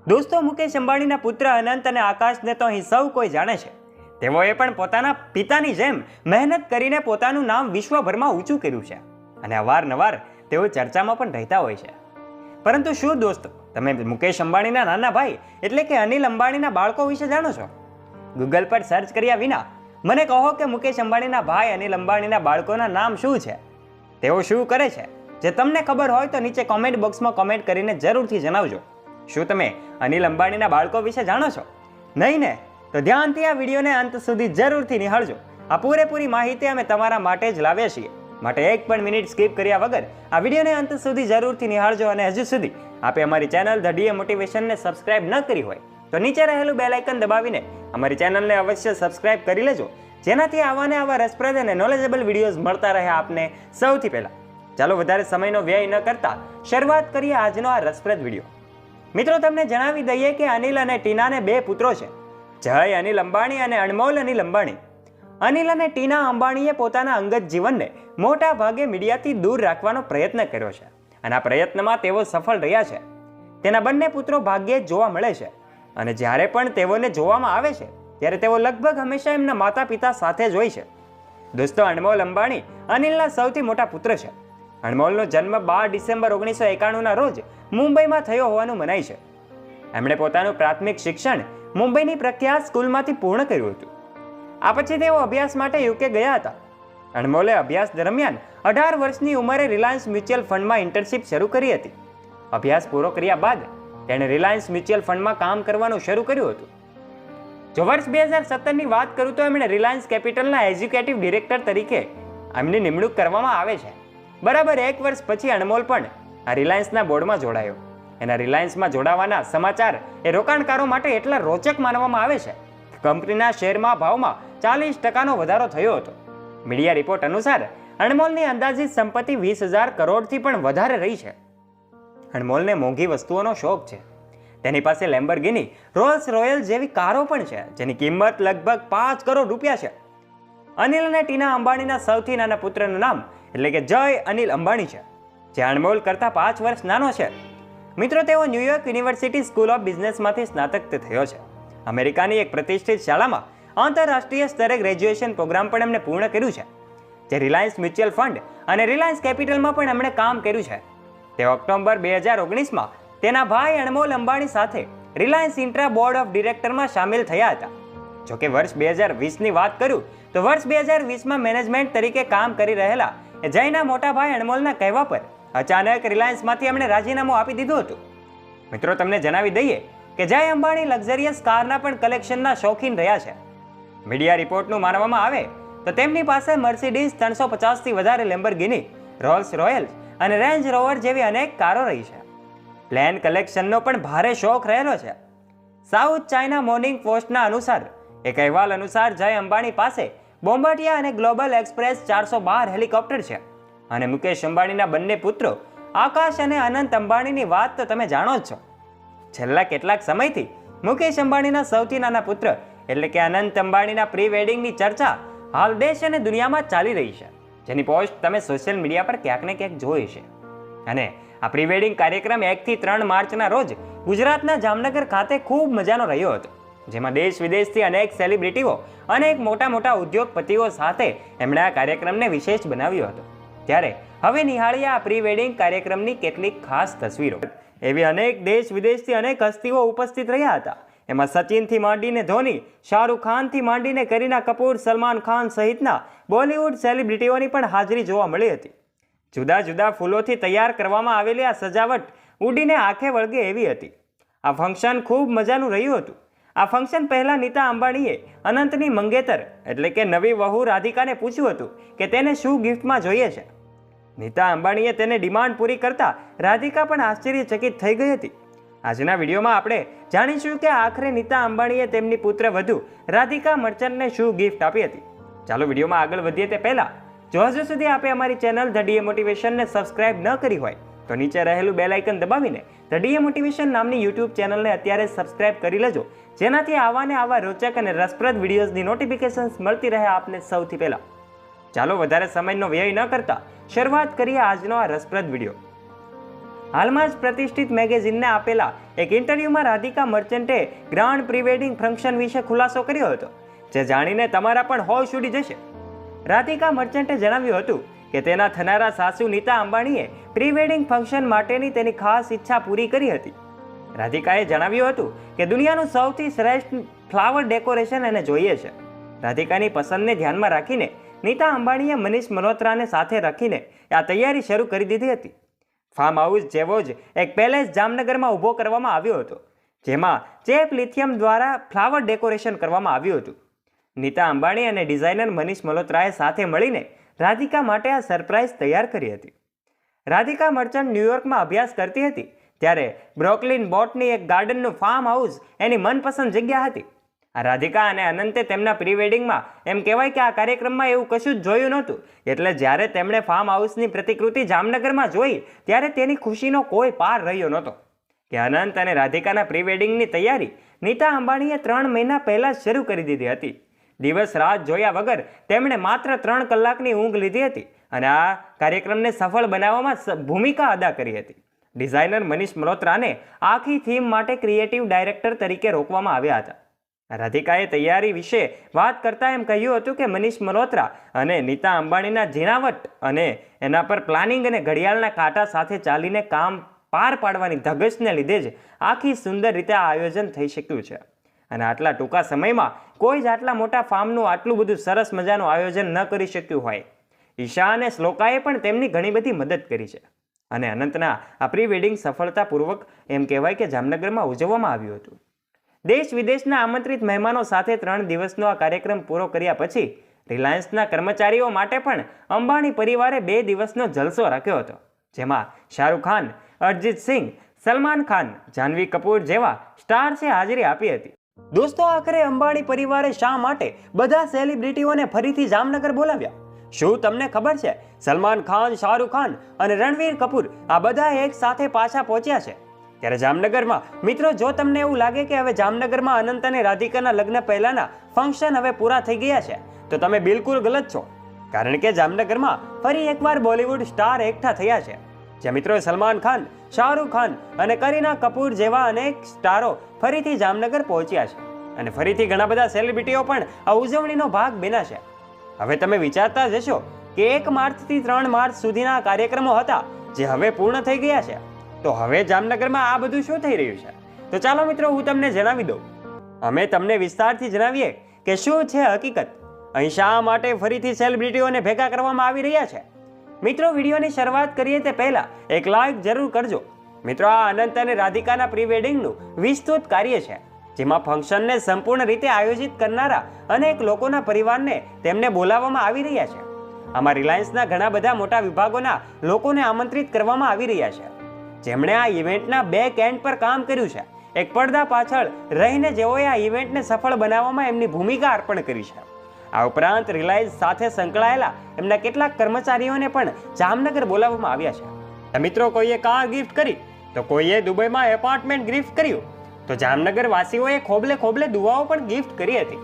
દોસ્તો, મુકેશ અંબાણીના પુત્ર અનંત અને આકાશને તો અહીં સૌ કોઈ જાણે છે. તેઓએ પણ પોતાના પિતાની જેમ મહેનત કરીને પોતાનું નામ વિશ્વભરમાં ઊંચું કર્યું છે અને અવારનવાર તેઓ ચર્ચામાં પણ રહેતા હોય છે. પરંતુ શું દોસ્તો, તમે મુકેશ અંબાણીના નાના ભાઈ એટલે કે અનિલ અંબાણીના બાળકો વિશે જાણો છો? ગૂગલ પર સર્ચ કર્યા વિના મને કહો કે મુકેશ અંબાણીના ભાઈ અનિલ અંબાણીના બાળકોના નામ શું છે, તેઓ શું કરે છે? જે તમને ખબર હોય તો નીચે કોમેન્ટ બોક્સમાં કોમેન્ટ કરીને જરૂરથી જણાવજો. શું તમે અનિલ અંબાણીના બાળકો વિશે જાણો છો? નહીં ને? તો ધ્યાનથી આ વિડીયોને અંત સુધી જરૂરથી નિહાળજો. આ પૂરેપૂરી માહિતી અમે તમારા માટે જ લાવ્યા છીએ, માટે એક પણ મિનિટ સ્કીપ કર્યા વગર આ વિડીયોને અંત સુધી જરૂરથી નિહાળજો. અને હજુ સુધી આપે અમારી ચેનલ ધ ડીએ મોટિવેશનને સબસ્ક્રાઇબ ન કરી હોય તો નીચે રહેલું બેલ આઇકન દબાવીને અમારી ચેનલને અવશ્ય સબસ્ક્રાઇબ કરી લેજો, જેનાથી આવા રસપ્રદ અને નોલેજેબલ વિડીયોઝ મળતા રહે આપને સૌથી પહેલા. ચાલો વધારે સમયનો વ્યય ન કરતા શરૂઆત કરીએ આજનો આ રસપ્રદ વિડીયો. મિત્રો, તમને જણાવી દઈએ કે અનિલ અને ટીનાને બે પુત્રો છે, જય અનિલ અંબાણી અને અનમોલ અનિલ અંબાણી. અનિલ અને ટીના અંબાણીએ પોતાના અંગત જીવનને મોટા ભાગે મીડિયાથી દૂર રાખવાનો પ્રયત્ન કર્યો છે અને આ પ્રયત્નમાં તેઓ સફળ રહ્યા છે. તેના બંને પુત્રો ભાગ્યે જ જોવા મળે છે અને જ્યારે પણ તેઓને જોવામાં આવે છે ત્યારે તેઓ લગભગ હંમેશા એમના માતા પિતા સાથે જ હોય છે. દોસ્તો, અનમોલ અંબાણી અનિલના સૌથી મોટા પુત્ર છે. અનમોલનો જન્મ 12 ડિસેમ્બર 1991ના રોજ મુંબઈમાં થયો હોવાનું મનાય છે. એમણે પોતાનું પ્રાથમિક શિક્ષણ મુંબઈની પ્રખ્યાત સ્કૂલમાંથી પૂર્ણ કર્યું હતું. આ પછી તેઓ અભ્યાસ માટે યુકે ગયા હતા. અનમોલે અભ્યાસ દરમિયાન 18 વર્ષની ઉંમરે રિલાયન્સ મ્યુચ્યુઅલ ફંડમાં ઇન્ટર્નશિપ શરૂ કરી હતી. અભ્યાસ પૂરો કર્યા બાદ તેણે રિલાયન્સ મ્યુચ્યુઅલ ફંડમાં કામ કરવાનું શરૂ કર્યું હતું. જો વર્ષ 2017ની વાત કરું તો એમણે રિલાયન્સ કેપિટલના એક્ઝિક્યુટિવ ડિરેક્ટર તરીકે એમની નિમણૂક કરવામાં આવે છે. બરાબર 1 વર્ષ પછી અનમોલ પણ આ રિલાયન્સના બોર્ડમાં જોડાયો. એના રિલાયન્સમાં જોડાવાના સમાચાર એ રોકાણકારો માટે એટલા રોચક માનવામાં આવે છે કે કંપનીના શેરમાં ભાવમાં 40% વધારો થયો હતો. મીડિયા રિપોર્ટ અનુસાર અનમોલની અંદાજિત સંપત્તિ 20,000 કરોડથી પણ વધારે રહી છે. અનમોલને મોંઘી વસ્તુઓનો શોખ છે. તેની પાસે લેમ્બોર્ગિની, રોલ્સ રોયલ જેવી કારો પણ છે, જેની કિંમત લગભગ 5 કરોડ રૂપિયા છે. અનિલ અને ટીના અંબાણીના સૌથી નાના પુત્રનું નામ એટલે કે જય અનિલ અંબાણી છે, જે અનમોલ કરતાં 5 વર્ષ નાનો છે. મિત્રો, તેઓ ન્યુયોર્ક યુનિવર્સિટી સ્કૂલ ઓફ બિઝનેસમાંથી સ્નાતક થયો છે. અમેરિકાની એક પ્રતિષ્ઠિત શાળામાં આંતરરાષ્ટ્રીય સ્તરે ગ્રેજ્યુએશન પ્રોગ્રામ પણ એમણે પૂર્ણ કર્યું છે. જે રિલાયન્સ મ્યુચ્યુઅલ ફંડ અને રિલાયન્સ કેપિટલમાં પણ એમણે કામ કર્યું છે. તેઓ ઓક્ટોબર 2019માં તેના ભાઈ અનમોલ અંબાણી સાથે રિલાયન્સ ઇન્ટ્રા બોર્ડ ઓફ ડિરેક્ટરમાં સામેલ થયા હતા. જોકે વર્ષ 2020ની વાત કરું તો વર્ષ 2020માં મેનેજમેન્ટ તરીકે કામ કરી રહેલા જયના મોટા ભાઈ અનમોલના કહેવા પર અચાનક રિલાયન્સમાંથી એમણે રાજીનામું આપી દીધું હતું. મિત્રો, તમને જણાવી દઈએ કે જય અંબાણી લક્ઝરિયસ કારના પણ કલેક્શનના શોખીન રહ્યા છે. મીડિયા રિપોર્ટનું માનવામાં આવે તો તેમની પાસે મર્સિડીઝ 350થી વધારે લેમ્બોર્ગિની, રોલ્સ રોયલ અને રેન્જ રોવર જેવી અનેક કારો રહી છે. પ્લેન કલેક્શનનો પણ ભારે શોખ રહેલો છે. સાઉથ ચાઇના મોર્નિંગ પોસ્ટના અનુસાર એક અહેવાલ અનુસાર જય અંબાણી પાસે બોમ્બાર્ડિયા અને ગ્લોબલ એક્સપ્રેસ 412 હેલિકોપ્ટર છે. અને મુકેશ અંબાણીના બંને પુત્રો આકાશ અને અનંત અંબાણીની વાત તો તમે જાણો જ છો. છેલ્લા કેટલાક સમયથી મુકેશ અંબાણીના સૌથી નાના પુત્ર એટલે કે અનંત અંબાણીના પ્રી વેડિંગની ચર્ચા હાલ દેશ અને દુનિયામાં ચાલી રહી છે, જેની પોસ્ટ તમે સોશિયલ મીડિયા પર ક્યાંક ને ક્યાંક જોઈ છે. અને આ પ્રી વેડિંગ કાર્યક્રમ 1 થી 3 માર્ચના રોજ ગુજરાતના જામનગર ખાતે ખૂબ મજાનો રહ્યો હતો, જેમાં દેશ વિદેશથી અનેક સેલિબ્રિટીઓ, અનેક મોટા ઉદ્યોગપતિઓ સાથે એમણે આ કાર્યક્રમને વિશેષ બનાવ્યો હતો. ત્યારે હવે નિહાળીએ આ પ્રી વેડિંગ કાર્યક્રમની કેટલીક ખાસ તસવીરો. એવી અનેક દેશ વિદેશથી અનેક હસ્તીઓ ઉપસ્થિત રહ્યા હતા. એમાં સચિનથી માંડીને ધોની, શાહરૂખ ખાનથી માંડીને કરીના કપૂર, સલમાન ખાન સહિતના બોલિવૂડ સેલિબ્રિટીઓની પણ હાજરી જોવા મળી હતી. જુદા જુદા ફૂલોથી તૈયાર કરવામાં આવેલી આ સજાવટ ઉડીને આંખે વળગે એવી હતી. આ ફંક્શન ખૂબ મજાનું રહ્યું હતું. આ ફંક્શન પહેલા નીતા અંબાણીએ અનંતની મંગેતર એટલે કે નવી વહુ રાધિકાને પૂછ્યું હતું કે તેને શું ગિફ્ટમાં જોઈએ છે. નીતા અંબાણીએ તેને ડિમાન્ડ પૂરી કરતા રાધિકા પણ આશ્ચર્યચકિત થઈ ગઈ હતી. આજના વિડીયોમાં આપણે જાણીશું કે આખરે નીતા અંબાણીએ તેમની પુત્ર વધુ રાધિકા મર્ચન્ટને શું ગિફ્ટ આપી હતી. ચાલો વિડીયોમાં આગળ વધીએ તે પહેલા જો હજુ સુધી આપે અમારી ચેનલ ધ ડીએ મોટિવેશનને સબસ્ક્રાઇબ ન કરી હોય તો નીચે રહેલું બેલ આઇકન દબાવીને ધ ડીએ મોટિવેશન નામની યુટ્યુબ ચેનલને અત્યારે સબસ્ક્રાઇબ કરી લેજો, જેનાથી આવા રોચક અને રસપ્રદ વિડીયોઝની નોટિફિકેશન્સ મળતી રહે આપને સૌથી પહેલા. ચાલો વધારે સમયનો વ્યય ન કરતા શરૂઆત કરીએ આજનો આ રસપ્રદ વિડીયો. હાલમાં જ પ્રતિષ્ઠિત મેગેઝિનને આપેલા એક ઇન્ટરવ્યુમાં રાધિકા મર્ચન્ટે ગ્રાન્ડ પ્રી વેડિંગ ફંક્શન વિશે ખુલાસો કર્યો હતો, જે જાણીને તમારા પણ હોશ ઉડી જશે. રાધિકા મર્ચન્ટે જણાવ્યું હતું કે તેના થનારા સાસુ નીતા અંબાણીએ પ્રી વેડિંગ ફંક્શન માટેની તેની ખાસ ઈચ્છા પૂરી કરી હતી. રાધિકાએ જણાવ્યું હતું કે દુનિયાનું સૌથી શ્રેષ્ઠ ફ્લાવર ડેકોરેશન એને જોઈએ છે. રાધિકાની પસંદને ધ્યાનમાં રાખીને નીતા અંબાણીએ મનીષ મલ્હોત્રાને સાથે રાખીને આ તૈયારી શરૂ કરી દીધી હતી. ફાર્મ હાઉસ જેવો જ એક પેલેસ જામનગરમાં ઊભો કરવામાં આવ્યો હતો, જેમાં ચેપ લિથિયમ દ્વારા ફ્લાવર ડેકોરેશન કરવામાં આવ્યું હતું. નીતા અંબાણી અને ડિઝાઇનર મનીષ મલ્હોત્રાએ સાથે મળીને રાધિકા માટે આ સરપ્રાઇઝ તૈયાર કરી હતી. રાધિકા મર્ચન્ટ ન્યૂયોર્કમાં અભ્યાસ કરતી હતી ત્યારે બ્રોકલિન બોટની એક ગાર્ડનનું ફાર્મ હાઉસ એની મનપસંદ જગ્યા હતી. આ રાધિકા અને અનંતે તેમના પ્રી વેડિંગમાં એમ કહેવાય કે આ કાર્યક્રમમાં એવું કશું જ જોયું નહોતું, એટલે જ્યારે તેમણે ફાર્મ હાઉસની પ્રતિકૃતિ જામનગરમાં જોઈ ત્યારે તેની ખુશીનો કોઈ પાર રહ્યો નહોતો કે અનંત અને રાધિકાના પ્રી વેડિંગની તૈયારી નીતા અંબાણીએ 3 મહિના પહેલા જ શરૂ કરી દીધી હતી. દિવસ રાત જોયા વગર તેમણે માત્ર 3 કલાકની ઊંઘ લીધી હતી અને આ કાર્યક્રમને સફળ બનાવવામાં ભૂમિકા અદા કરી હતી. ડિઝાઇનર મનીષ મલ્હોત્રાને આખી થીમ માટે ક્રિએટિવ ડાયરેક્ટર તરીકે રોકવામાં આવ્યા હતા. રાધિકાએ તૈયારી વિશે વાત કરતા એમ કહ્યું હતું કે મનીષ મલ્હોત્રા અને નીતા અંબાણીના ઝીણાવટ અને એના પર પ્લાનિંગ અને ઘડિયાળના કાંટા સાથે ચાલીને કામ પાર પાડવાની ધગશને લીધે જ આખી સુંદર રીતે આ આયોજન થઈ શક્યું છે. અને આટલા ટૂંકા સમયમાં કોઈ જ આટલા મોટા ફાર્મનું આટલું બધું સરસ મજાનું આયોજન ન કરી શક્યું હોય. ઈશા અને શ્લોકાએ પણ તેમની ઘણી બધી મદદ કરી છે અને અનંતના આ પ્રી વેડિંગ સફળતાપૂર્વક એમ કહેવાય કે જામનગરમાં ઉજવવામાં આવ્યું હતું. દેશ વિદેશના આમંત્રિત મહેમાનો સાથે 3 દિવસનો આ કાર્યક્રમ પૂરો કર્યા પછી રિલાયન્સના કર્મચારીઓ માટે પણ અંબાણી પરિવારે 2 દિવસનો જલસો રાખ્યો હતો, જેમાં શાહરૂખ ખાન, અરિજીત સિંહ, સલમાન ખાન, જાહ્નવી કપૂર જેવા સ્ટાર્સે હાજરી આપી હતી. દોસ્તો, આખરે અંબાણી પરિવારે શા માટે બધા સેલિબ્રિટીઓને ફરીથી જામનગર બોલાવ્યા? શું તમને ખબર છે? સલમાન ખાન, શાહરૂખ ખાન અને રણવીર કપૂર આ બધા એક સાથે પાછા પહોંચ્યા છે. ત્યારે જામનગરમાં મિત્રો, જો તમને એવું લાગે કે હવે જામનગરમાં અનંત અને રાધિકાના લગ્ન પહેલાના ફંક્શન હવે પૂરા થઈ ગયા છે, તો તમે બિલકુલ ગલત છો. કારણ કે જામનગરમાં ફરી એકવાર બોલિવૂડ સ્ટાર એકઠા થયા છે. જે મિત્રો સલમાન ખાન, શાહરૂખ ખાન અને કરીના કપૂર જેવા અનેક સ્ટારો ફરીથી જામનગર પહોંચ્યા છે અને ફરીથી ઘણા બધા સેલિબ્રિટીઓ પણ આ ઉજવણીનો ભાગ બન્યા છે. હવે તમે વિચારતા જશો કે 1 માર્ચથી 3 માર્ચ સુધીના કાર્યક્રમો હતા જે હવે પૂર્ણ થઈ ગયા છે, તો હવે જામનગરમાં આ બધું શું થઈ રહ્યું છે? તો ચાલો મિત્રો, હું તમને જણાવી દઉં. અમે તમને વિસ્તારથી જણાવીએ કે શું છે હકીકત. અહીં શા માટે ફરીથી સેલિબ્રિટીઓને ભેગા કરવામાં આવી રહ્યા છે. મિત્રો, વિડીયોની શરૂઆત કરીએ તે પહેલા એક લાઈક જરૂર કરજો. મિત્રો, આ અનંત અને રાધિકાના પ્રી વેડિંગનું વિસ્તૃત કાર્ય છે, જેમાં ફંક્શનને સંપૂર્ણ રીતે આયોજિત કરનારા અનેક લોકોના પરિવારને તેમને બોલાવવામાં આવી રહ્યા છે. આમાં રિલાયન્સના ઘણા બધા મોટા વિભાગોના લોકોને આમંત્રિત કરવામાં આવી રહ્યા છે, જેમણે આ ઇવેન્ટના બેક એન્ડ પર કામ કર્યું છે. એક પડદા પાછળ રહીને જેઓએ આ ઇવેન્ટને સફળ બનાવવામાં એમની ભૂમિકા અર્પણ કરી છે. આ ઉપરાંત રિલાયન્સ સાથે સંકળાયેલા એમના કેટલાક કર્મચારીઓને પણ જામનગર બોલાવવામાં આવ્યા છે. મિત્રો, કોઈએ કાર ગિફ્ટ કરી, તો કોઈએ દુબઈમાં એપાર્ટમેન્ટ ગિફ્ટ કર્યું, તો જામનગર વાસીઓએ ખોબલે ખોબલે દુઆઓ પણ ગિફ્ટ કરી હતી.